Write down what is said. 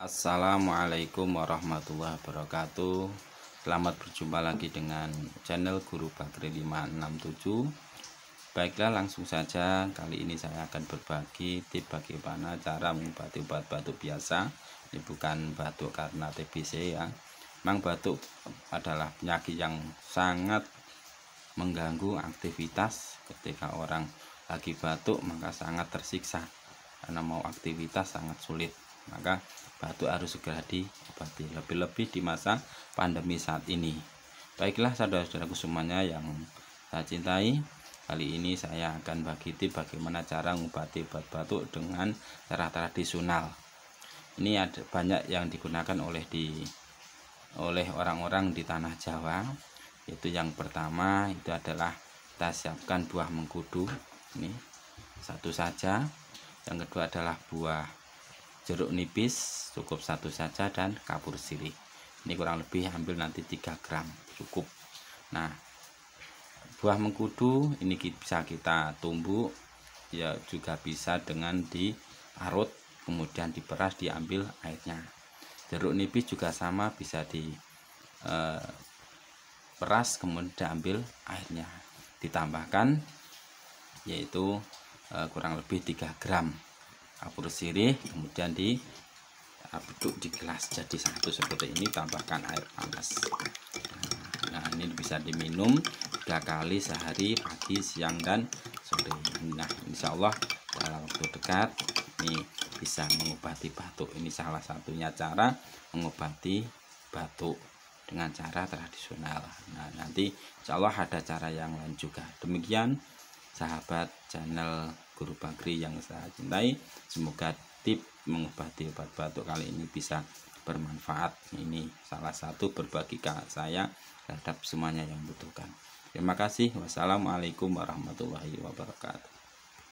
Assalamualaikum warahmatullahi wabarakatuh. Selamat berjumpa lagi dengan channel Guru Bakri 567. Baiklah, langsung saja. Kali ini saya akan berbagi tips bagaimana cara mengobati obat batuk biasa. Ini bukan batuk karena TBC ya. Memang batuk adalah penyakit yang sangat mengganggu aktivitas. Ketika orang lagi batuk maka sangat tersiksa, karena mau aktivitas sangat sulit. Maka batuk harus segera diobati, lebih-lebih di masa pandemi saat ini. Baiklah saudara-saudaraku semuanya yang saya cintai, kali ini saya akan bagi tips bagaimana cara mengobati obat batuk dengan cara tradisional. Ini ada banyak yang digunakan oleh orang-orang di tanah Jawa. Itu yang pertama itu adalah kita siapkan buah mengkudu, ini satu saja. Yang kedua adalah buah jeruk nipis, cukup satu saja, dan kapur sirih. Ini kurang lebih ambil nanti 3 gram cukup. Nah, buah mengkudu ini bisa kita tumbuk ya, juga bisa dengan diparut kemudian diperas, diambil airnya. Jeruk nipis juga sama, bisa diperas kemudian diambil airnya, ditambahkan yaitu kurang lebih 3 gram kapur sirih, kemudian diaduk di gelas jadi satu seperti ini, tambahkan air panas. Nah, ini bisa diminum 3 kali sehari, pagi, siang, dan sore. Nah, insya Allah dalam waktu dekat ini bisa mengobati batuk. Ini salah satunya cara mengobati batuk dengan cara tradisional. Nah, nanti insya Allah ada cara yang lain juga. Demikian sahabat channel Guru Bakri yang saya cintai, semoga tips mengobati obat batuk kali ini bisa bermanfaat. Ini salah satu berbagi saya terhadap semuanya yang membutuhkan. Terima kasih. Wassalamualaikum warahmatullahi wabarakatuh.